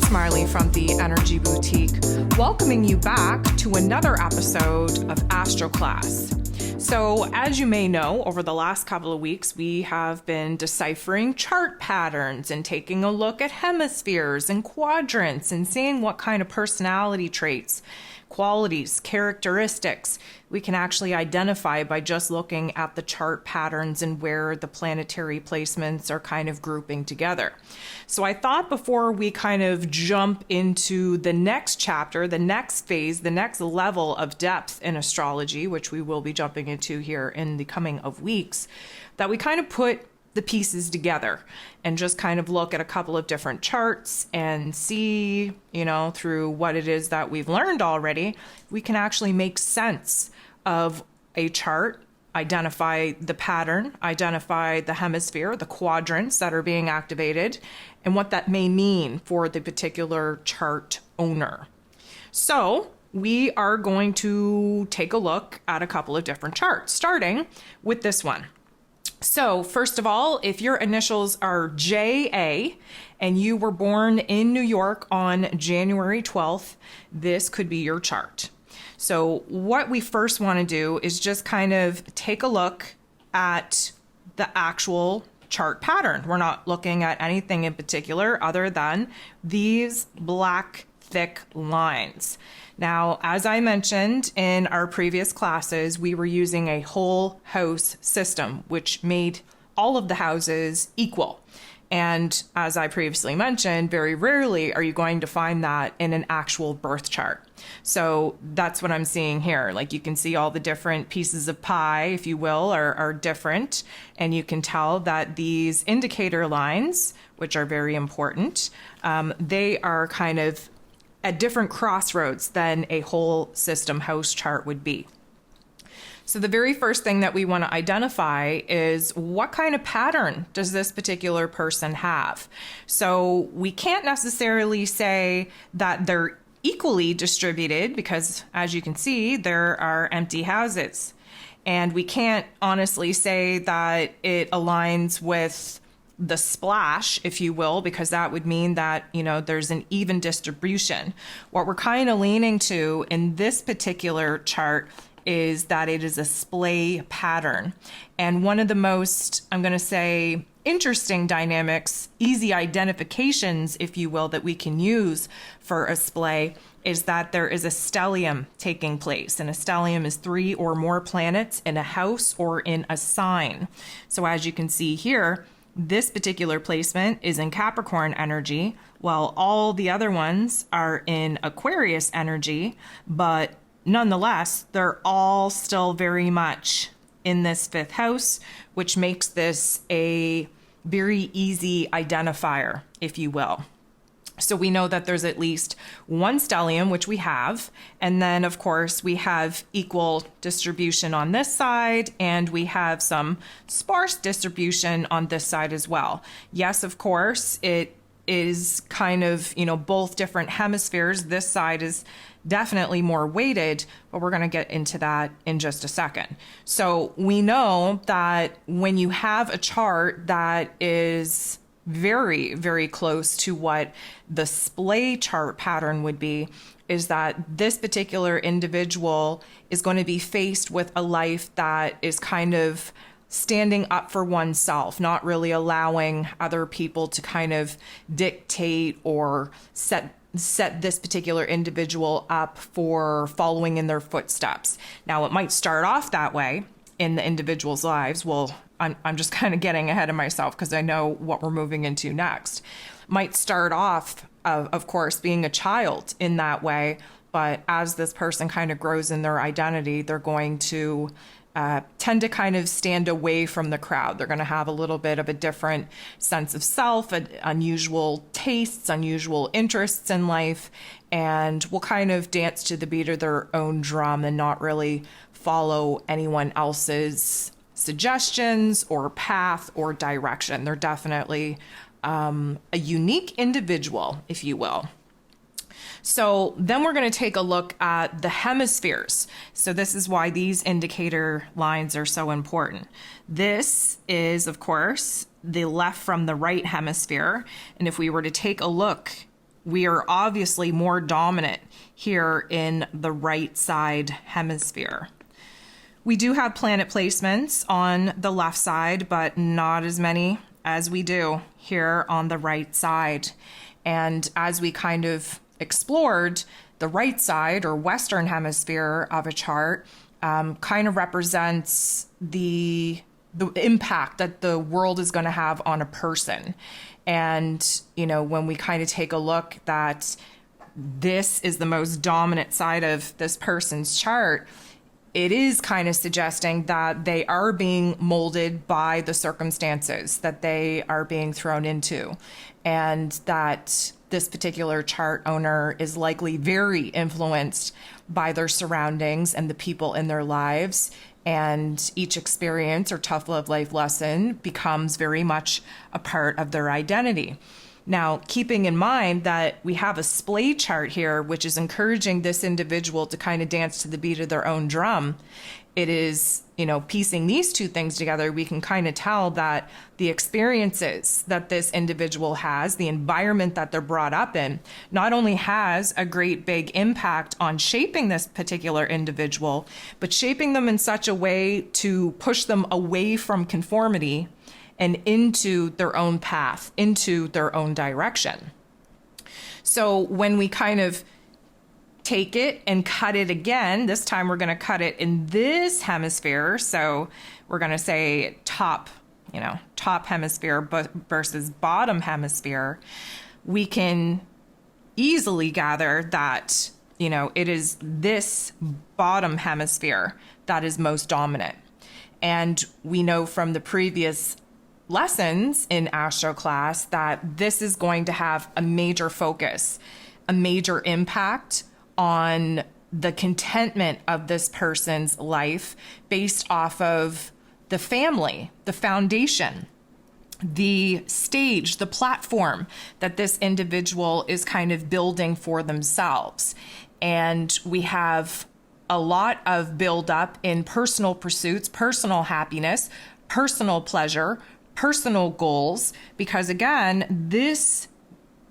Smiley from the Energy Boutique, welcoming you back to another episode of ASTRO CLASS. So, as you may know, over the last couple of weeks, we have been deciphering chart patterns and taking a look at hemispheres and quadrants and seeing what kind of personality traits, qualities, characteristics we can actually identify by just looking at the chart patterns and where the planetary placements are kind of grouping together. So I thought before we kind of jump into the next chapter, the next phase, the next level of depth in astrology, which we will be jumping into here in the coming of weeks, that we kind of put the pieces together and just kind of look at a couple of different charts and see, through what it is that we've learned already, we can actually make sense of a chart, identify the pattern, identify the hemisphere, the quadrants that are being activated, and what that may mean for the particular chart owner. So we are going to take a look at a couple of different charts, starting with this one. So first of all, if your initials are JA and you were born in New York on January 12th, this could be your chart. So what we first want to do is just kind of take a look at the actual chart pattern. We're not looking at anything in particular other than these black thick lines. Now, as I mentioned in our previous classes, we were using a whole house system, which made all of the houses equal. And as I previously mentioned, very rarely are you going to find that in an actual birth chart. So that's what I'm seeing here. Like you can see all the different pieces of pie, if you will, are different. And you can tell that these indicator lines, which are very important, they are kind of at different crossroads than a whole system house chart would be. So the very first thing that we want to identify is what kind of pattern does this particular person have? So we can't necessarily say that they're equally distributed because, as you can see, there are empty houses. And we can't honestly say that it aligns with the splash, if you will, because that would mean that, there's an even distribution. What we're kind of leaning to in this particular chart is that it is a splay pattern. And one of the most, I'm going to say, interesting dynamics, easy identifications, if you will, that we can use for a splay is that there is a stellium taking place. And a stellium is 3 or more planets in a house or in a sign. So as you can see here, this particular placement is in Capricorn energy, while all the other ones are in Aquarius energy, but nonetheless, they're all still very much in this 5th house, which makes this a very easy identifier, if you will. So we know that there's at least one stellium, which we have. And then, of course, we have equal distribution on this side, and we have some sparse distribution on this side as well. Yes, of course, it is kind of, both different hemispheres. This side is definitely more weighted, but we're going to get into that in just a second. So we know that when you have a chart that is very, very close to what the splay chart pattern would be, is that this particular individual is going to be faced with a life that is kind of standing up for oneself, not really allowing other people to kind of dictate or set this particular individual up for following in their footsteps. Now, it might start off that way in the individual's lives. Well, I'm just kind of getting ahead of myself because I know what we're moving into next. Might start off, of course, being a child in that way, but as this person kind of grows in their identity, they're going to tend to kind of stand away from the crowd. They're going to have a little bit of a different sense of self, unusual tastes, unusual interests in life, and will kind of dance to the beat of their own drum and not really follow anyone else's suggestions or path or direction. They're definitely a unique individual, if you will. So then we're going to take a look at the hemispheres. So this is why these indicator lines are so important. This is, of course, the left from the right hemisphere. And if we were to take a look we are obviously more dominant here in the right side hemisphere. We do have planet placements on the left side, but not as many as we do here on the right side. And as we kind of explored, the right side or Western hemisphere of a chart kind of represents the impact that the world is going to have on a person. And, you know, when we kind of take a look that this is the most dominant side of this person's chart, it is kind of suggesting that they are being molded by the circumstances that they are being thrown into, and that this particular chart owner is likely very influenced by their surroundings and the people in their lives. And each experience or tough love life lesson becomes very much a part of their identity. Now, keeping in mind that we have a splay chart here, which is encouraging this individual to kind of dance to the beat of their own drum, it is, you know, piecing these two things together, we can kind of tell that the experiences that this individual has, the environment that they're brought up in, not only has a great big impact on shaping this particular individual, but shaping them in such a way to push them away from conformity and into their own path, into their own direction. So when we kind of take it and cut it again, this time we're going to cut it in this hemisphere. So we're going to say top hemisphere versus bottom hemisphere. We can easily gather that, you know, it is this bottom hemisphere that is most dominant. And we know from the previous lessons in Astro Class that this is going to have a major focus, a major impact on the contentment of this person's life based off of the family, the foundation, the stage, the platform that this individual is kind of building for themselves. And we have a lot of buildup in personal pursuits, personal happiness, personal pleasure, personal goals, because again, this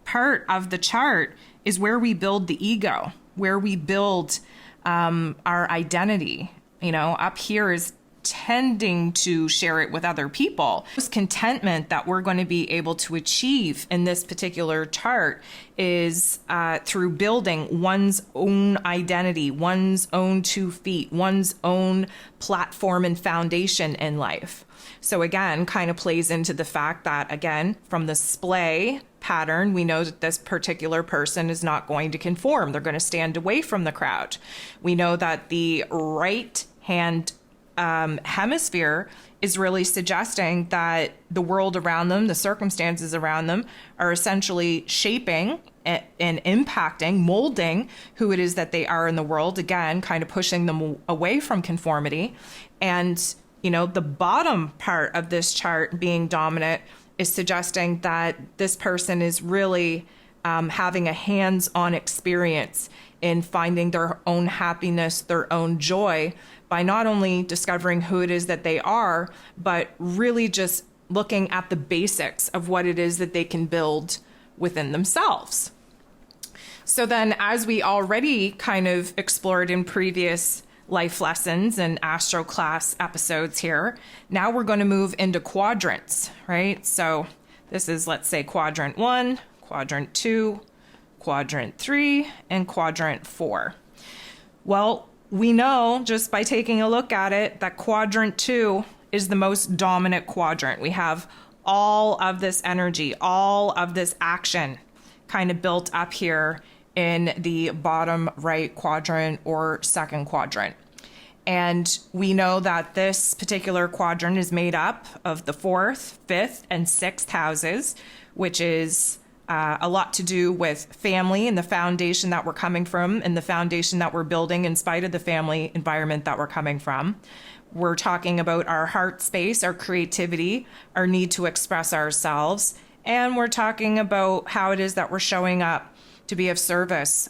part of the chart is where we build the ego, where we build our identity. You know, up here is tending to share it with other people. This contentment that we're going to be able to achieve in this particular chart is through building one's own identity, one's own 2 feet, one's own platform and foundation in life. So again, kind of plays into the fact that, again, from the splay pattern, we know that this particular person is not going to conform. They're going to stand away from the crowd. We know that the right hand hemisphere is really suggesting that the world around them, the circumstances around them, are essentially shaping and impacting, molding who it is that they are in the world, again, kind of pushing them away from conformity. And, you know, the bottom part of this chart being dominant is suggesting that this person is really having a hands-on experience in finding their own happiness, their own joy, by not only discovering who it is that they are, but really just looking at the basics of what it is that they can build within themselves. So then, as we already kind of explored in previous life lessons and Astro Class episodes here, now we're going to move into quadrants, right? So this is, let's say, quadrant 1, quadrant 2, quadrant 3, and quadrant 4. Well, we know just by taking a look at it that quadrant 2 is the most dominant quadrant. We have all of this energy, all of this action kind of built up here in the bottom right quadrant or second quadrant. And we know that this particular quadrant is made up of the 4th, 5th, and 6th houses, which is a lot to do with family and the foundation that we're coming from and the foundation that we're building in spite of the family environment that we're coming from. We're talking about our heart space, our creativity, our need to express ourselves, and we're talking about how it is that we're showing up to be of service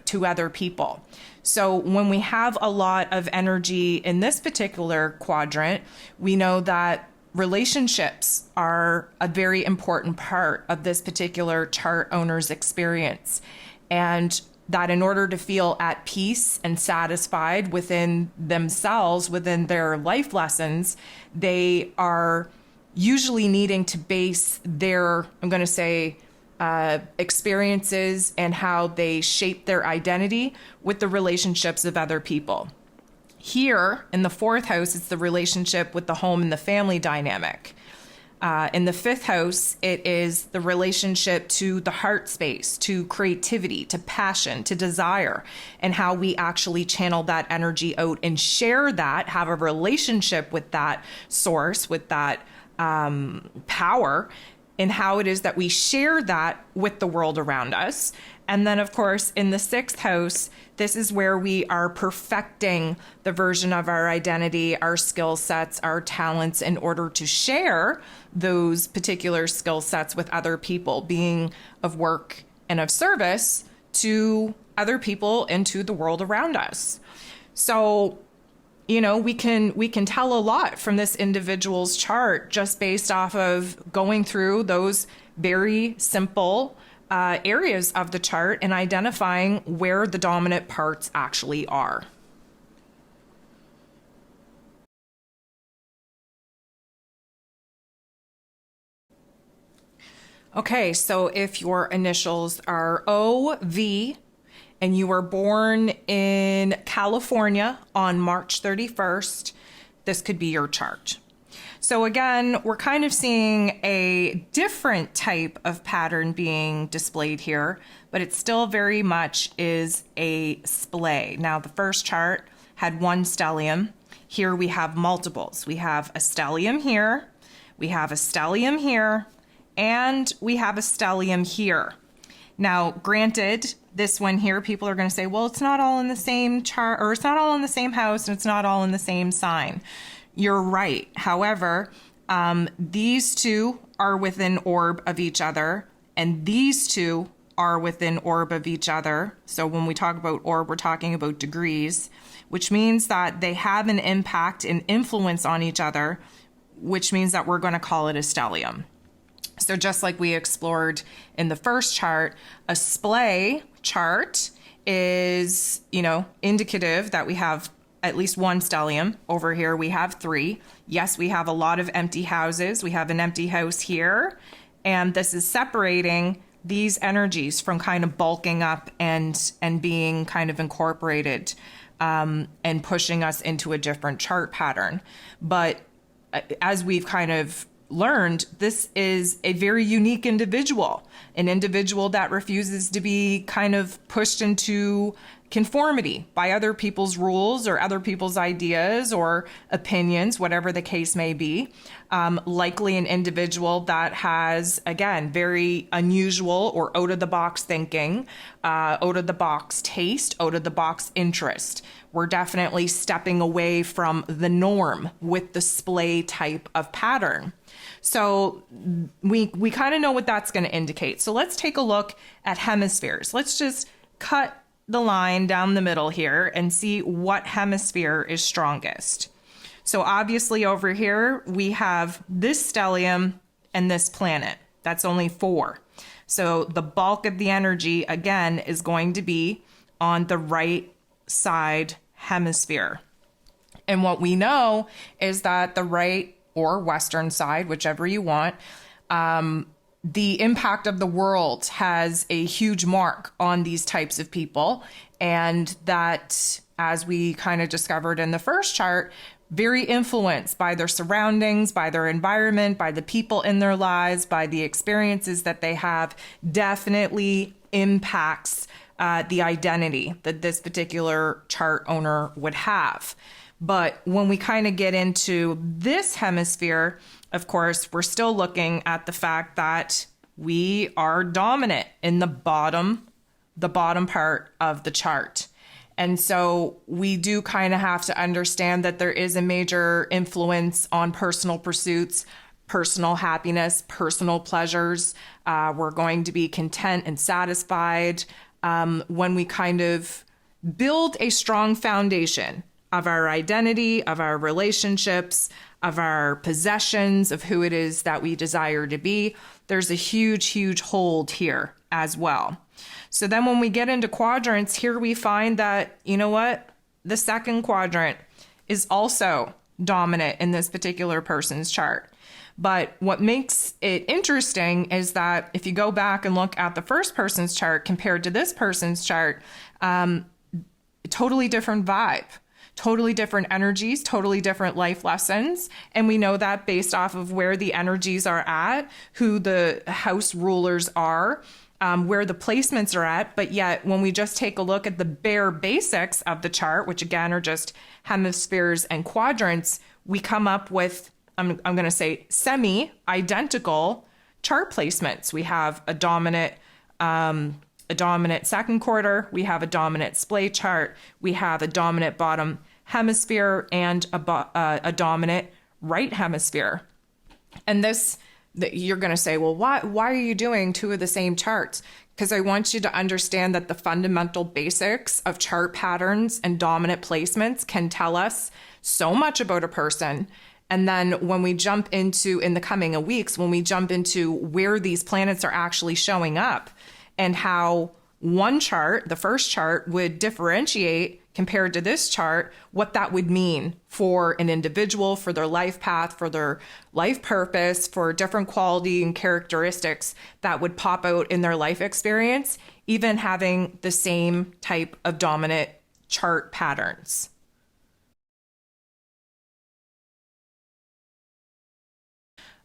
to other people. So when we have a lot of energy in this particular quadrant, we know that relationships are a very important part of this particular chart owner's experience. And that in order to feel at peace and satisfied within themselves, within their life lessons, they are usually needing to base their, I'm going to say, experiences and how they shape their identity with the relationships of other people. Here in the fourth house, it's the relationship with the home and the family dynamic. In the fifth house, it is the relationship to the heart space, to creativity, to passion, to desire, and how we actually channel that energy out and share that, have a relationship with that source, with that power, and how it is that we share that with the world around us. And then, of course, in the sixth house, this is where we are perfecting the version of our identity, our skill sets, our talents in order to share those particular skill sets with other people, being of work and of service to other people and to the world around us. So, you know, we can tell a lot from this individual's chart just based off of going through those very simple areas of the chart and identifying where the dominant parts actually are. Okay, so if your initials are O, V, and you were born in California on March 31st, this could be your chart. So again, we're kind of seeing a different type of pattern being displayed here, but it still very much is a splay. Now, the first chart had one stellium. Here we have multiples. We have a stellium here, we have a stellium here, and we have a stellium here. Now, granted, this one here, people are going to say, well, it's not all in the same chart, or it's not all in the same house, and it's not all in the same sign. You're right. However, these two are within orb of each other, and these two are within orb of each other. So when we talk about orb, we're talking about degrees, which means that they have an impact and influence on each other, which means that we're going to call it a stellium. So just like we explored in the first chart, a splay chart is, you know, indicative that we have at least one stellium. Over here we have three. Yes, we have a lot of empty houses. We have an empty house here, and this is separating these energies from kind of bulking up and being kind of incorporated and pushing us into a different chart pattern. But as we've kind of learned, this is a very unique individual, an individual that refuses to be kind of pushed into conformity by other people's rules or other people's ideas or opinions, whatever the case may be. Likely an individual that has, again, very unusual or out of the box thinking, out of the box taste, out of the box interest. We're definitely stepping away from the norm with the splay type of pattern. So we kind of know what that's going to indicate. So let's take a look at hemispheres. Let's just cut the line down the middle here and see what hemisphere is strongest. So obviously over here we have this stellium and this planet. That's only 4. So the bulk of the energy again is going to be on the right side hemisphere. And what we know is that the right or western side, whichever you want, the impact of the world has a huge mark on these types of people. And that, as we kind of discovered in the first chart, very influenced by their surroundings, by their environment, by the people in their lives, by the experiences that they have, definitely impacts the identity that this particular chart owner would have. But when we kind of get into this hemisphere, of course, we're still looking at the fact that we are dominant in the bottom part of the chart. And so we do kind of have to understand that there is a major influence on personal pursuits, personal happiness, personal pleasures. We're going to be content and satisfied when we kind of build a strong foundation of our identity, of our relationships, of our possessions, of who it is that we desire to be. There's a huge, huge hold here as well. So then when we get into quadrants, here we find that, you know what? The second quadrant is also dominant in this particular person's chart. But what makes it interesting is that if you go back and look at the first person's chart compared to this person's chart, totally different vibe, totally different energies, totally different life lessons. And we know that based off of where the energies are at, who the house rulers are, where the placements are at. But yet, when we just take a look at the bare basics of the chart, which again are just hemispheres and quadrants, we come up with, I'm going to say, semi-identical chart placements. We have a dominant second quarter, we have a dominant splay chart, we have a dominant bottom hemisphere, and a dominant right hemisphere. And this, you're going to say, well, why are you doing two of the same charts? Because I want you to understand that the fundamental basics of chart patterns and dominant placements can tell us so much about a person. And then when we jump into, in the coming weeks, when we jump into where these planets are actually showing up and how one chart, the first chart, would differentiate compared to this chart, what that would mean for an individual, for their life path, for their life purpose, for different quality and characteristics that would pop out in their life experience, even having the same type of dominant chart patterns.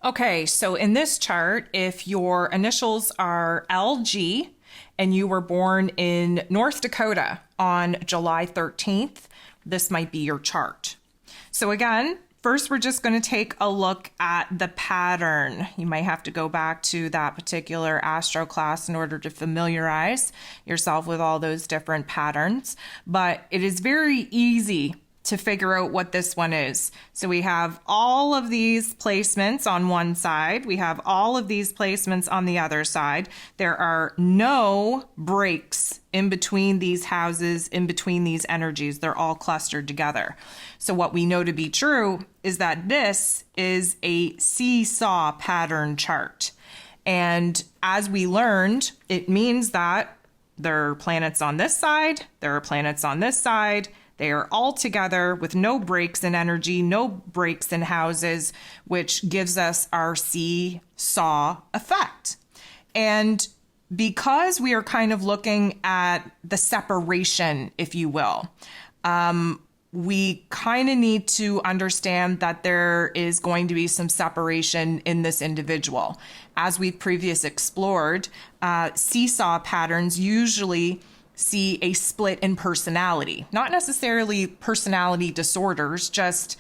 Okay, so in this chart, if your initials are LG and you were born in North Dakota on July 13th, this might be your chart. So again, first we're just going to take a look at the pattern. You might have to go back to that particular Astro class in order to familiarize yourself with all those different patterns, but it is very easy to figure out what this one is. So we have all of these placements on one side. We have all of these placements on the other side. There are no breaks in between these houses, in between these energies. They're all clustered together. So what we know to be true is that this is a seesaw pattern chart. And as we learned, it means that there are planets on this side, there are planets on this side. They are all together with no breaks in energy, no breaks in houses, which gives us our seesaw effect. And because we are kind of looking at the separation, if you will, we kind of need to understand that there is going to be some separation in this individual. As we've previously explored, seesaw patterns usually see a split in personality, not necessarily personality disorders, just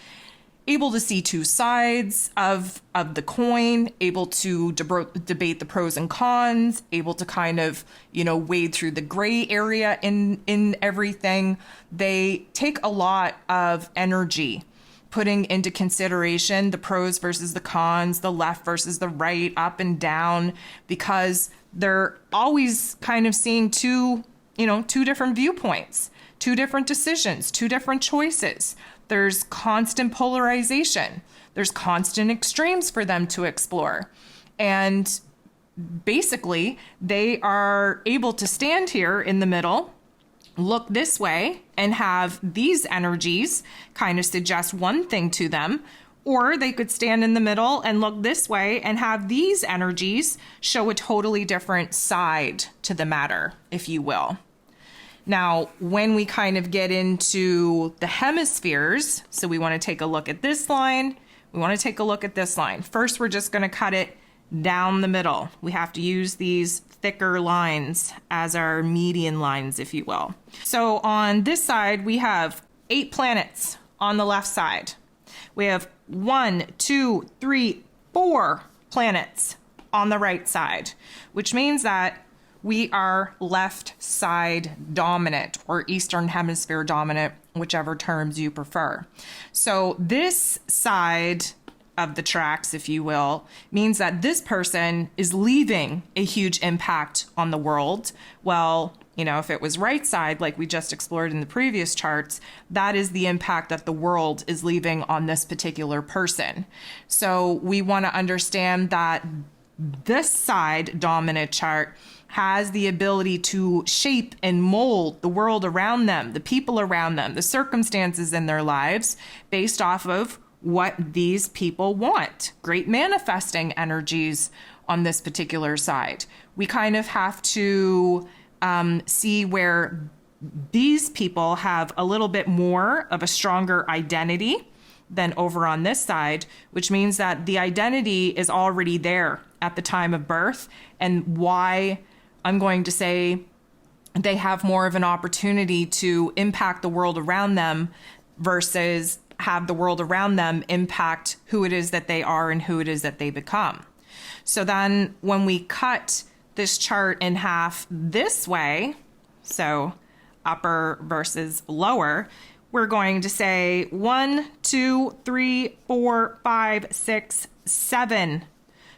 able to see two sides of the coin, able to debate the pros and cons, able to kind of, wade through the gray area in everything. They take a lot of energy putting into consideration the pros versus the cons, the left versus the right, up and down, because they're always kind of seeing two different viewpoints, two different decisions, two different choices. There's constant polarization. There's constant extremes for them to explore. And basically, they are able to stand here in the middle, look this way, and have these energies kind of suggest one thing to them. Or they could stand in the middle and look this way and have these energies show a totally different side to the matter, if you will. Now, when we kind of get into the hemispheres, so we want to take a look at this line, we want to take a look at this line. First, we're just going to cut it down the middle. We have to use these thicker lines as our median lines, if you will. So on this side, we have 8 planets on the left side. We have 1, 2, 3, 4 planets on the right side, which means that we are left side dominant, or Eastern Hemisphere dominant, whichever terms you prefer. So this side of the tracks, if you will, means that this person is leaving a huge impact on the world, while If it was right side, like we just explored in the previous charts, that is the impact that the world is leaving on this particular person. So we want to understand that this side dominant chart has the ability to shape and mold the world around them, the people around them, the circumstances in their lives based off of what these people want. Great manifesting energies on this particular side. We kind of have to see where these people have a little bit more of a stronger identity than over on this side, which means that the identity is already there at the time of birth, and why I'm going to say they have more of an opportunity to impact the world around them versus have the world around them impact who it is that they are and who it is that they become. So then when we cut this chart in half this way, so upper versus lower, we're going to say 1, 2, 3, 4, 5, 6, 7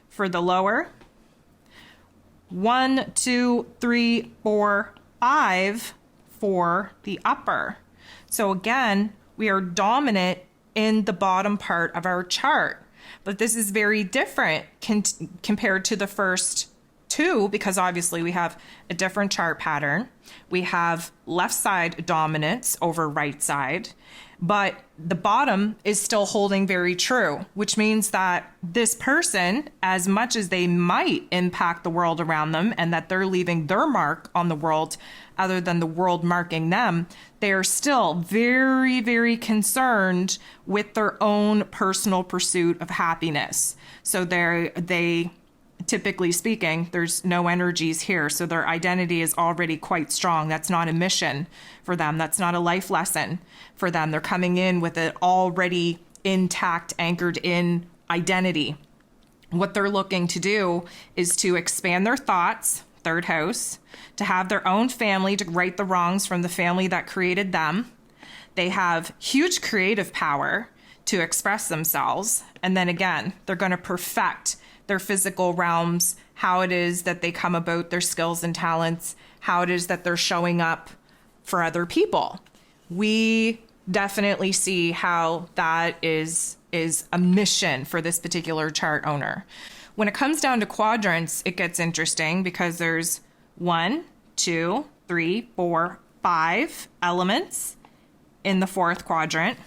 for the lower. 1, 2, 3, 4, 5 for the upper. So again, we are dominant in the bottom part of our chart, but this is very different compared to the first two, because obviously we have a different chart pattern. We have left side dominance over right side, but the bottom is still holding very true, which means that this person, as much as they might impact the world around them and that they're leaving their mark on the world other than the world marking them, they are still very, very concerned with their own personal pursuit of happiness. So they typically speaking, there's no energies here. So their identity is already quite strong. That's not a mission for them. That's not a life lesson for them. They're coming in with an already intact, anchored in identity. What they're looking to do is to expand their thoughts, third house, to have their own family, to right the wrongs from the family that created them. They have huge creative power to express themselves. And then again, they're going to perfect their physical realms, how it is that they come about their skills and talents, how it is that they're showing up for other people. We definitely see how that is a mission for this particular chart owner. When it comes down to quadrants, it gets interesting because there's 1, 2, 3, 4, 5 elements in the fourth quadrant.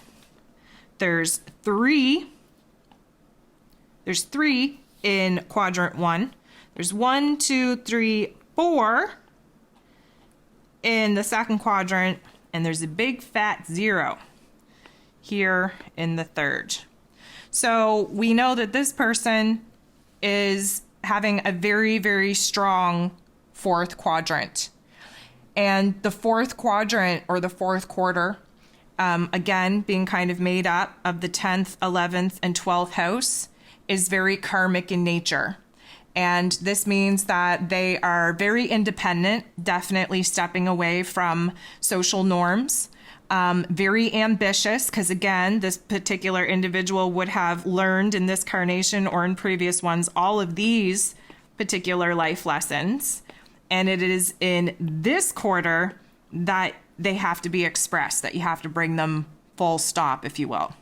There's three in quadrant 1. There's 1, 2, 3, 4 in the second quadrant, and there's a big fat 0 here in the third. So we know that this person is having a very, very strong fourth quadrant. And the fourth quadrant, or the fourth quarter, again, being kind of made up of the 10th, 11th, and 12th house, is very karmic in nature. And this means that they are very independent, definitely stepping away from social norms, very ambitious, because again, this particular individual would have learned in this carnation or in previous ones all of these particular life lessons. And it is in this quarter that they have to be expressed, that you have to bring them full stop, if you will.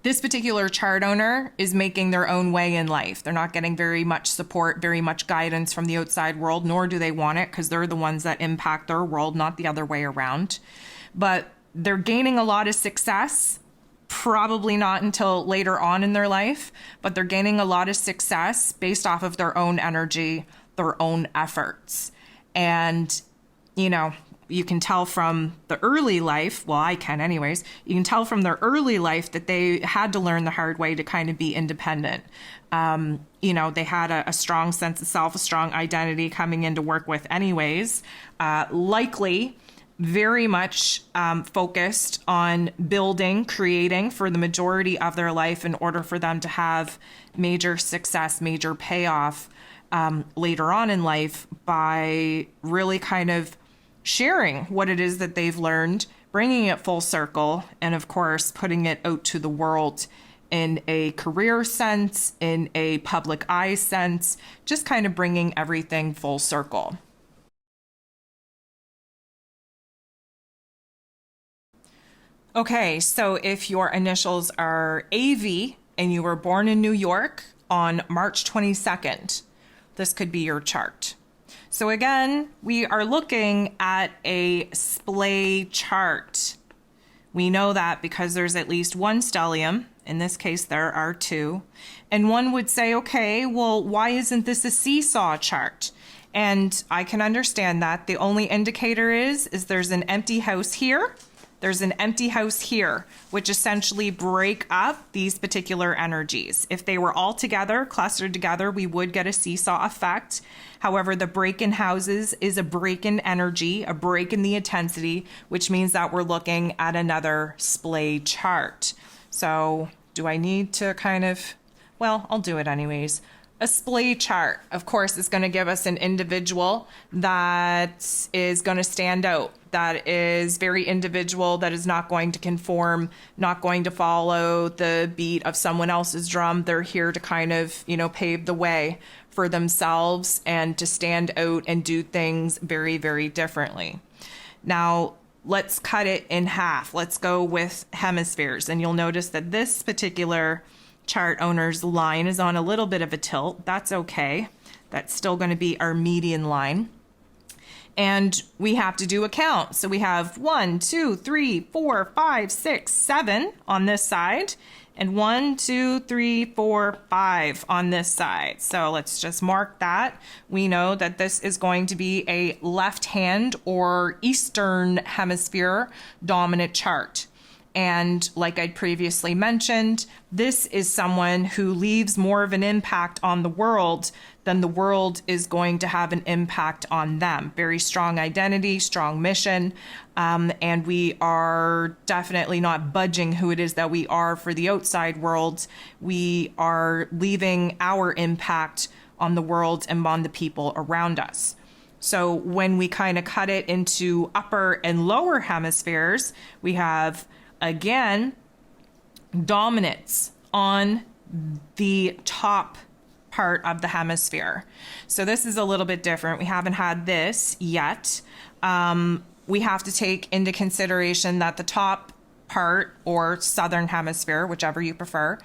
This particular chart owner is making their own way in life. They're not getting very much support, very much guidance from the outside world, nor do they want it, because they're the ones that impact their world, not the other way around. But they're gaining a lot of success, probably not until later on in their life, but they're gaining a lot of success based off of their own energy, their own efforts. And, you can tell from the early life, well, I can anyways, you can tell from their early life that they had to learn the hard way to kind of be independent. They had a strong sense of self, a strong identity coming in to work with anyways, likely very much focused on building, creating for the majority of their life in order for them to have major success, major payoff later on in life by really kind of sharing what it is that they've learned, bringing it full circle, and of course, putting it out to the world in a career sense, in a public eye sense, just kind of bringing everything full circle. Okay, so if your initials are AV and you were born in New York on March 22nd, this could be your chart. So again, we are looking at a splay chart. We know that because there's at least one stellium. In this case, there are two. And one would say, okay, well, why isn't this a seesaw chart? And I can understand that. The only indicator is there's an empty house here. There's an empty house here, which essentially break up these particular energies. If they were all together, clustered together, we would get a seesaw effect. However, the break in houses is a break in energy, a break in the intensity, which means that we're looking at another splay chart. So do I need to well, I'll do it anyways. A splay chart, of course, is going to give us an individual that is going to stand out, that is very individual, that is not going to conform, not going to follow the beat of someone else's drum. They're here to pave the way for themselves and to stand out and do things very, very differently. Now, let's cut it in half. Let's go with hemispheres. And you'll notice that this particular chart owner's line is on a little bit of a tilt. That's okay. That's still going to be our median line. And we have to do a count. So we have 1, 2, 3, 4, 5, 6, 7 on this side, and 1, 2, 3, 4, 5 on this side. So let's just mark that. We know that this is going to be a left hand or Eastern Hemisphere dominant chart. And like I previously mentioned, this is someone who leaves more of an impact on the world than the world is going to have an impact on them. Very strong identity, strong mission, and we are definitely not budging who it is that we are for the outside world. We are leaving our impact on the world and on the people around us. So when we kind of cut it into upper and lower hemispheres, we have again, dominance on the top part of the hemisphere. So this is a little bit different. We haven't had this yet. We have to take into consideration that the top part, or southern hemisphere, whichever you prefer,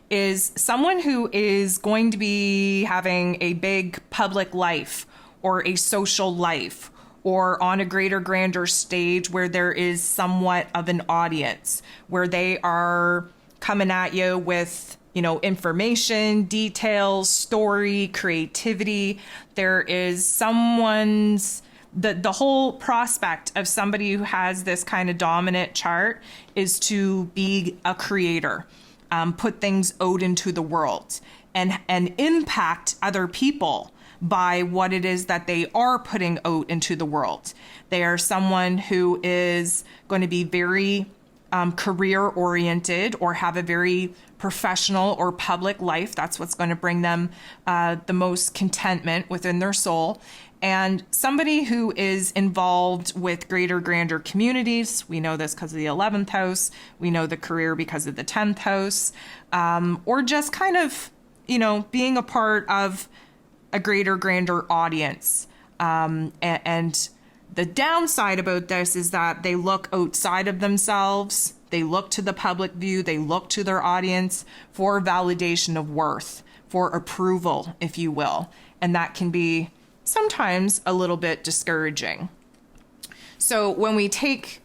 is someone who is going to be having a big public life or a social life, or on a greater, grander stage where there is somewhat of an audience, where they are coming at you with, information, details, story, creativity. There is the whole prospect of somebody who has this kind of dominant chart is to be a creator, put things out into the world and impact other people by what it is that they are putting out into the world. They are someone who is going to be very career-oriented or have a very professional or public life. That's what's going to bring them the most contentment within their soul. And somebody who is involved with greater, grander communities. We know this because of the 11th house. We know the career because of the 10th house. Or just kind of, being a part of a greater, grander audience. And the downside about this is that they look outside of themselves. They look to the public view. They look to their audience for validation of worth, for approval, if you will. And that can be sometimes a little bit discouraging. So when we take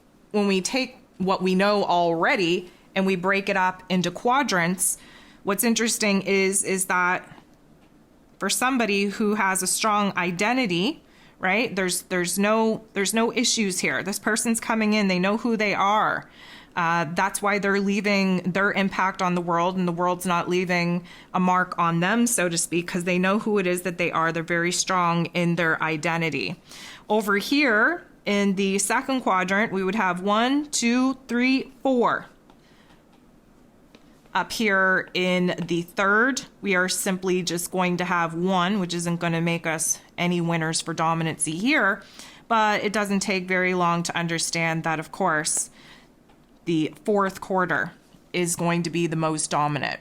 what we know already and we break it up into quadrants, what's interesting is that for somebody who has a strong identity, right? There's no issues here. This person's coming in, they know who they are. That's why they're leaving their impact on the world, and the world's not leaving a mark on them, so to speak, because they know who it is that they are. They're very strong in their identity. Over here in the second quadrant, we would have 1, 2, 3, 4. Up here in the third, we are simply just going to have 1, which isn't going to make us any winners for dominancy here, but it doesn't take very long to understand that, of course, the fourth quarter is going to be the most dominant.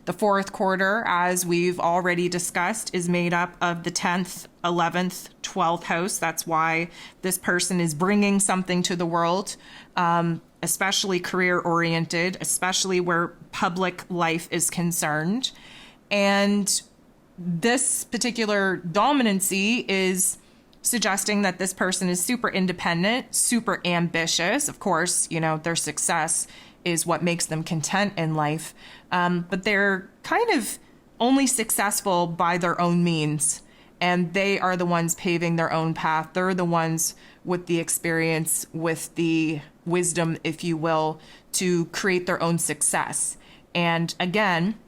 The fourth quarter, as we've already discussed, is made up of the 10th, 11th, 12th house. That's why this person is bringing something to the world. especially career oriented, especially where public life is concerned. And this particular dominancy is suggesting that this person is super independent, super ambitious. Of course, their success is what makes them content in life. But they're kind of only successful by their own means. And they are the ones paving their own path. They're the ones with the experience, with the wisdom, if you will, to create their own success. And again,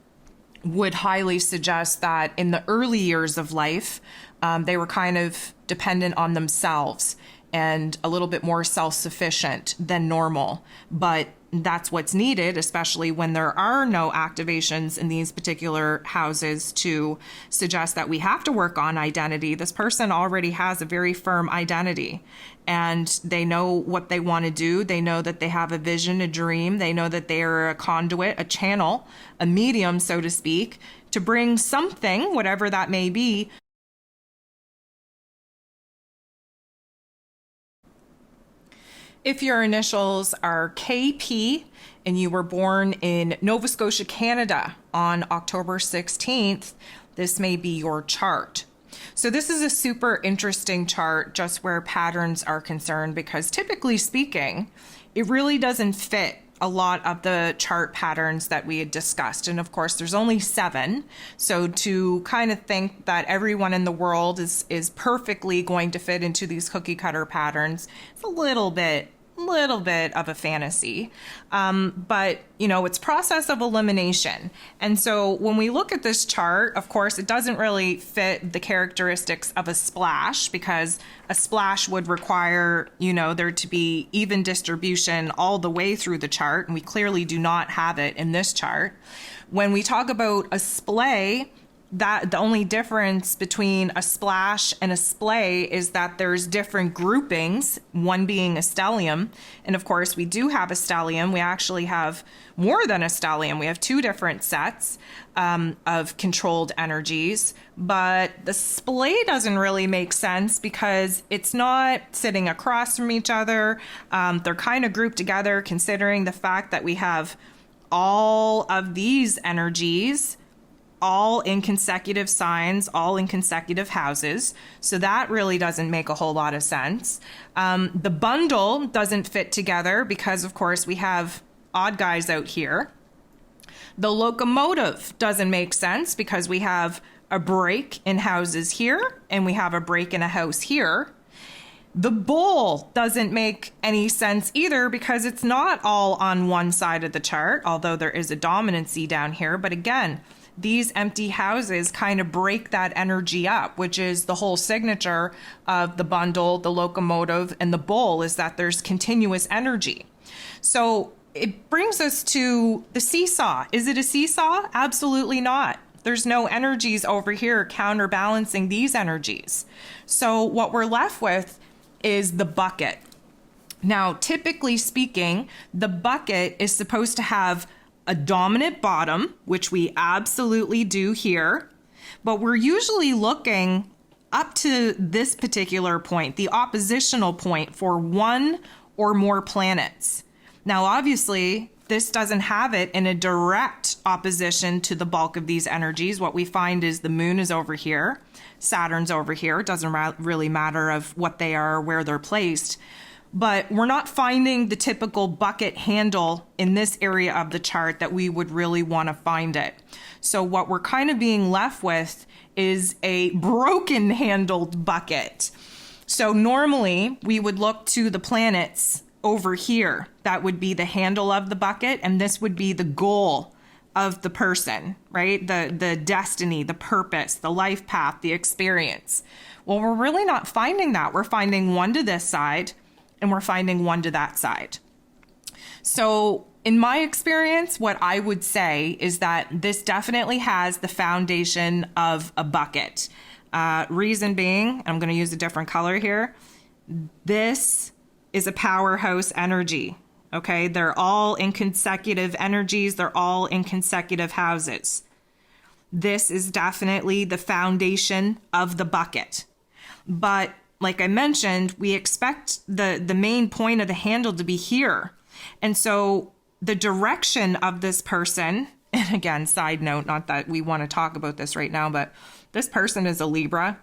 would highly suggest that in the early years of life, they were kind of dependent on themselves and a little bit more self-sufficient than normal. But that's what's needed, especially when there are no activations in these particular houses to suggest that we have to work on identity. This person already has a very firm identity, and they know what they want to do. They know that they have a vision, a dream. They know that they are a conduit, a channel, a medium, so to speak, to bring something, whatever that may be. If your initials are KP and you were born in Nova Scotia, Canada on October 16th, this may be your chart. So this is a super interesting chart just where patterns are concerned, because typically speaking, it really doesn't fit a lot of the chart patterns that we had discussed. And of course, there's only 7. So to kind of think that everyone in the world is perfectly going to fit into these cookie cutter patterns, it's a little bit of a fantasy. But, it's process of elimination. And so when we look at this chart, of course, it doesn't really fit the characteristics of a splash, because a splash would require, there to be even distribution all the way through the chart. And we clearly do not have it in this chart. When we talk about a splay, that the only difference between a splash and a splay is that there's different groupings, one being a stellium. And of course, we do have a stellium. We actually have more than a stellium. We have 2 different sets of controlled energies. But the splay doesn't really make sense because it's not sitting across from each other. They're kind of grouped together, considering the fact that we have all of these energies all in consecutive signs, all in consecutive houses. So that really doesn't make a whole lot of sense. The bundle doesn't fit together because, of course, we have odd guys out here. The locomotive doesn't make sense because we have a break in houses here and we have a break in a house here. The bowl doesn't make any sense either because it's not all on one side of the chart, although there is a dominancy down here. But again, these empty houses kind of break that energy up, which is the whole signature of the bundle, the locomotive, and the bowl, is that there's continuous energy. So it brings us to the seesaw. Is it a seesaw? Absolutely not. There's no energies over here counterbalancing these energies. So what we're left with is the bucket. Now, typically speaking, the bucket is supposed to have a dominant bottom, which we absolutely do here, but we're usually looking up to this particular point, the oppositional point, for 1 or more planets. Now, obviously, this doesn't have it in a direct opposition to the bulk of these energies. What we find is the moon is over here, Saturn's over here. It doesn't really matter of what they are, where they're placed. But we're not finding the typical bucket handle in this area of the chart that we would really want to find it. So what we're kind of being left with is a broken handled bucket. So normally we would look to the planets over here. That would be the handle of the bucket, and this would be the goal of the person, right? The destiny, the purpose, the life path, the experience. Well, we're really not finding that. We're finding 1 to this side, and we're finding 1 to that side. So in my experience, what I would say is that this definitely has the foundation of a bucket. Reason being, I'm going to use a different color here. This is a powerhouse energy. Okay, they're all in consecutive energies. They're all in consecutive houses. This is definitely the foundation of the bucket. But like I mentioned, we expect the main point of the handle to be here. And so the direction of this person, and again, side note, not that we want to talk about this right now, but this person is a Libra,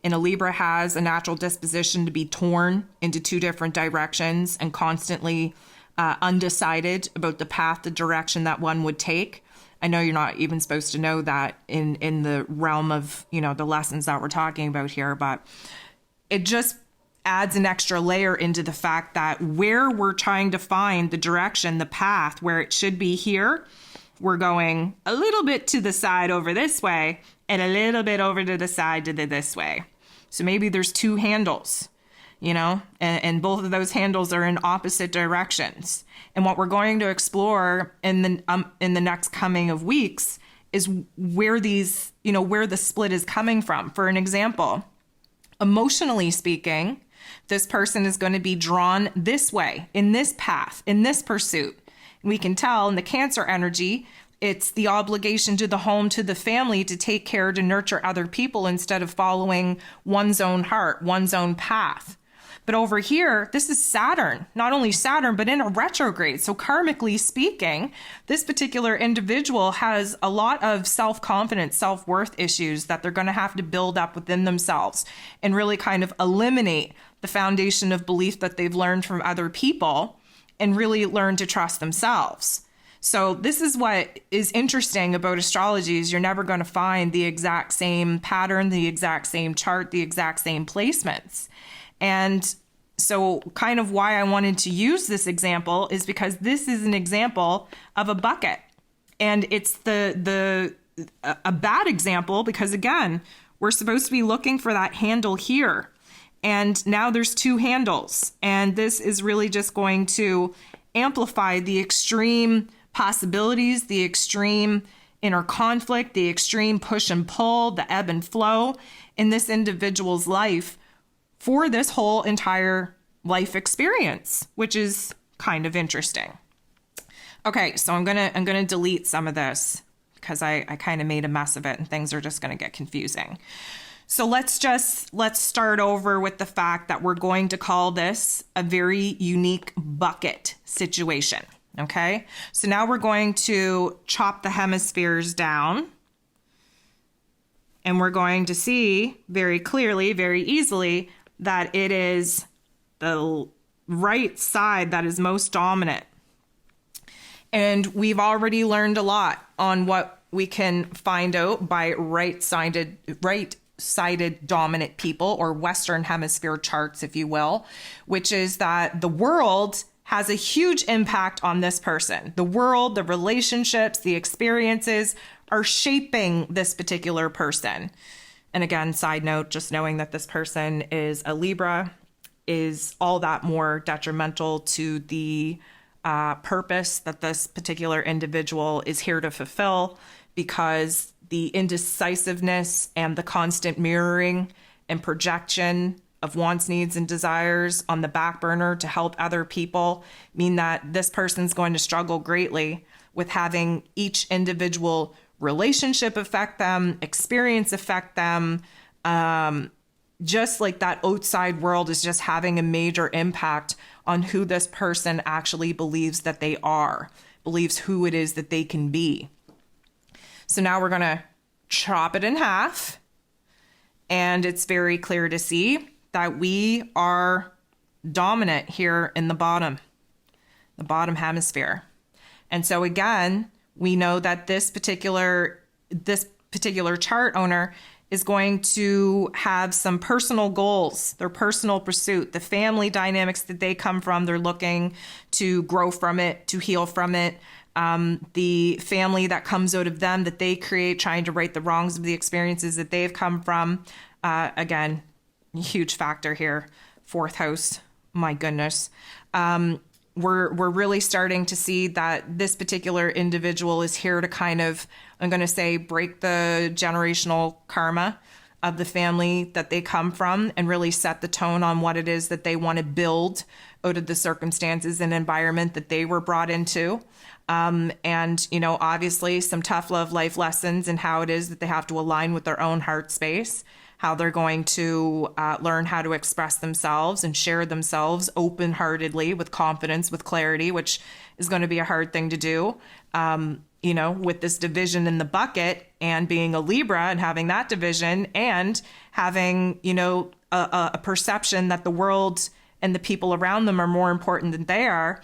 and a Libra has a natural disposition to be torn into two different directions and constantly undecided about the path, the direction that one would take. I know you're not even supposed to know that in the realm of, the lessons that we're talking about here, but it just adds an extra layer into the fact that where we're trying to find the direction, the path, where it should be here, we're going a little bit to the side over this way and a little bit over to the side to this way. So maybe there's two handles, and both of those handles are in opposite directions. And what we're going to explore in the next coming of weeks is where these, where the split is coming from. For an example, emotionally speaking, this person is going to be drawn this way, in this path, in this pursuit. We can tell in the Cancer energy, it's the obligation to the home, to the family, to take care, to nurture other people instead of following one's own heart, one's own path. But over here, this is Saturn, not only Saturn, but in a retrograde. So karmically speaking, this particular individual has a lot of self-confidence, self-worth issues that they're going to have to build up within themselves and really kind of eliminate the foundation of belief that they've learned from other people and really learn to trust themselves. So this is what is interesting about astrology is you're never going to find the exact same pattern, the exact same chart, the exact same placements. And so kind of why I wanted to use this example is because this is an example of a bucket. And it's a bad example because, again, we're supposed to be looking for that handle here. And now there's two handles. And this is really just going to amplify the extreme possibilities, the extreme inner conflict, the extreme push and pull, the ebb and flow in this individual's life for this whole entire life experience, which is kind of interesting. Okay, so I'm gonna delete some of this because I kind of made a mess of it and things are just gonna get confusing. So let's start over with the fact that we're going to call this a very unique bucket situation. Okay, so now we're going to chop the hemispheres down and we're going to see very clearly, very easily, that it is the right side that is most dominant. And we've already learned a lot on what we can find out by right-sided dominant people, or Western Hemisphere charts, if you will, which is that the world has a huge impact on this person. The world, the relationships, the experiences are shaping this particular person. And again, side note, just knowing that this person is a Libra is all that more detrimental to the purpose that this particular individual is here to fulfill, because the indecisiveness and the constant mirroring and projection of wants, needs, and desires on the back burner to help other people mean that this person's going to struggle greatly with having each individual relationship affect them, experience affect them. Just like that outside world is just having a major impact on who this person actually believes that they are, believes who it is that they can be. So now we're going to chop it in half, and it's very clear to see that we are dominant here in the bottom hemisphere. And so again, we know that this particular chart owner is going to have some personal goals, their personal pursuit, the family dynamics that they come from. They're looking to grow from it, to heal from it. The family that comes out of them that they create, trying to right the wrongs of the experiences that they've come from. Again, huge factor here. Fourth house, my goodness. We're really starting to see that this particular individual is here to kind of, I'm going to say, break the generational karma of the family that they come from and really set the tone on what it is that they want to build out of the circumstances and environment that they were brought into. And, obviously some tough love life lessons and how it is that they have to align with their own heart space. how they're going to learn how to express themselves and share themselves open-heartedly with confidence, with clarity, which is going to be a hard thing to do. With this division in the bucket and being a Libra and having that division and having, a perception that the world and the people around them are more important than they are,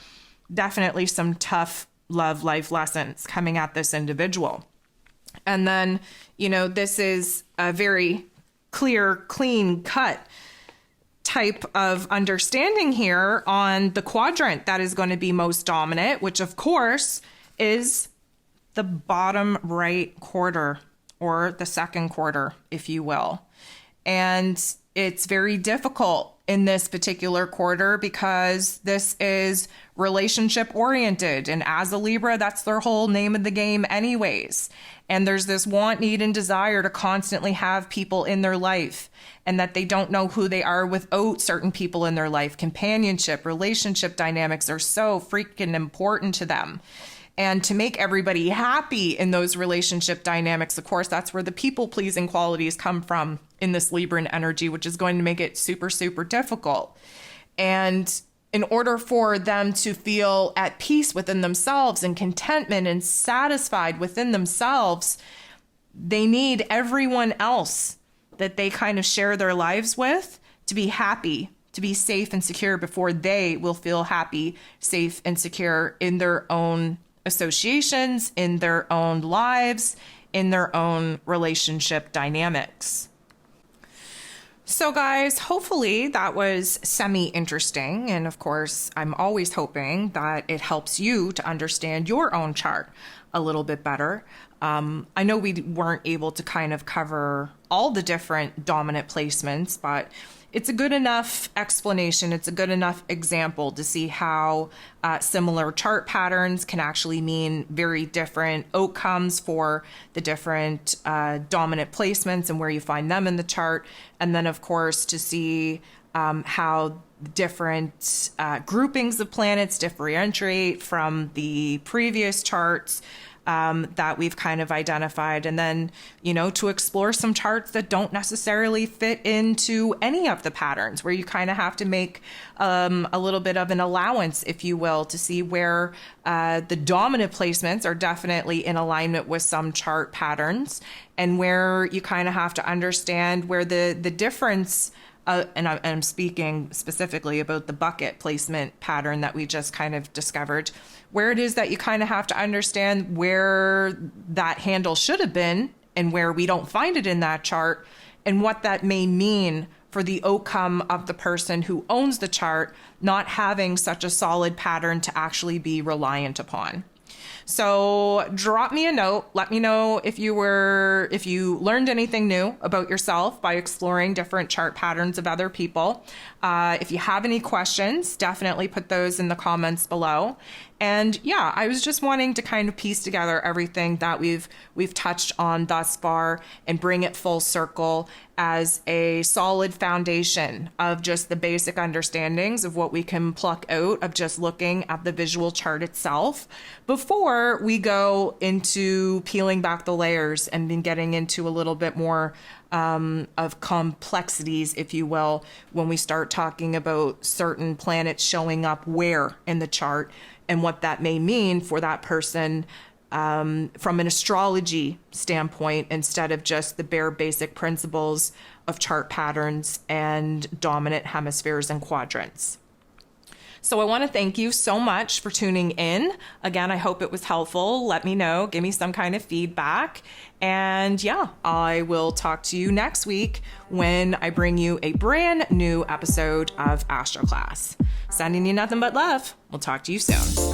definitely some tough love life lessons coming at this individual. And then, this is a very clear, clean cut type of understanding here on the quadrant that is going to be most dominant, which of course is the bottom right quarter, or the second quarter, if you will. And it's very difficult in this particular quarter because this is relationship oriented. And as a Libra, that's their whole name of the game anyways. And there's this want, need, and desire to constantly have people in their life, and that they don't know who they are without certain people in their life. Companionship, relationship dynamics are so freaking important to them. And to make everybody happy in those relationship dynamics, of course, that's where the people-pleasing qualities come from in this Libran energy, which is going to make it super, super difficult. And in order for them to feel at peace within themselves and contentment and satisfied within themselves, they need everyone else that they kind of share their lives with to be happy, to be safe and secure before they will feel happy, safe, and secure in their own associations, in their own lives, in their own relationship dynamics. So guys, hopefully that was semi-interesting. And of course, I'm always hoping that it helps you to understand your own chart a little bit better. I know we weren't able to kind of cover all the different dominant placements, but it's a good enough explanation. It's a good enough example to see how similar chart patterns can actually mean very different outcomes for the different dominant placements and where you find them in the chart. And then, of course, to see how different groupings of planets differentiate from the previous charts that we've kind of identified. And then, to explore some charts that don't necessarily fit into any of the patterns, where you kind of have to make a little bit of an allowance, if you will, to see where the dominant placements are definitely in alignment with some chart patterns, and where you kind of have to understand where the difference and I'm speaking specifically about the bucket placement pattern that we just kind of discovered, where it is that you kind of have to understand where that handle should have been and where we don't find it in that chart, and what that may mean for the outcome of the person who owns the chart not having such a solid pattern to actually be reliant upon. So drop me a note. Let me know if you learned anything new about yourself by exploring different chart patterns of other people. If you have any questions, definitely put those in the comments below. And yeah, I was just wanting to kind of piece together everything that we've touched on thus far and bring it full circle as a solid foundation of just the basic understandings of what we can pluck out of just looking at the visual chart itself before we go into peeling back the layers and then getting into a little bit more of complexities, if you will, when we start talking about certain planets showing up where in the chart and what that may mean for that person from an astrology standpoint, instead of just the bare basic principles of chart patterns and dominant hemispheres and quadrants. So I want to thank you so much for tuning in. Again, I hope it was helpful. Let me know, give me some kind of feedback. And yeah, I will talk to you next week when I bring you a brand new episode of Astro Class. Sending you nothing but love. We'll talk to you soon.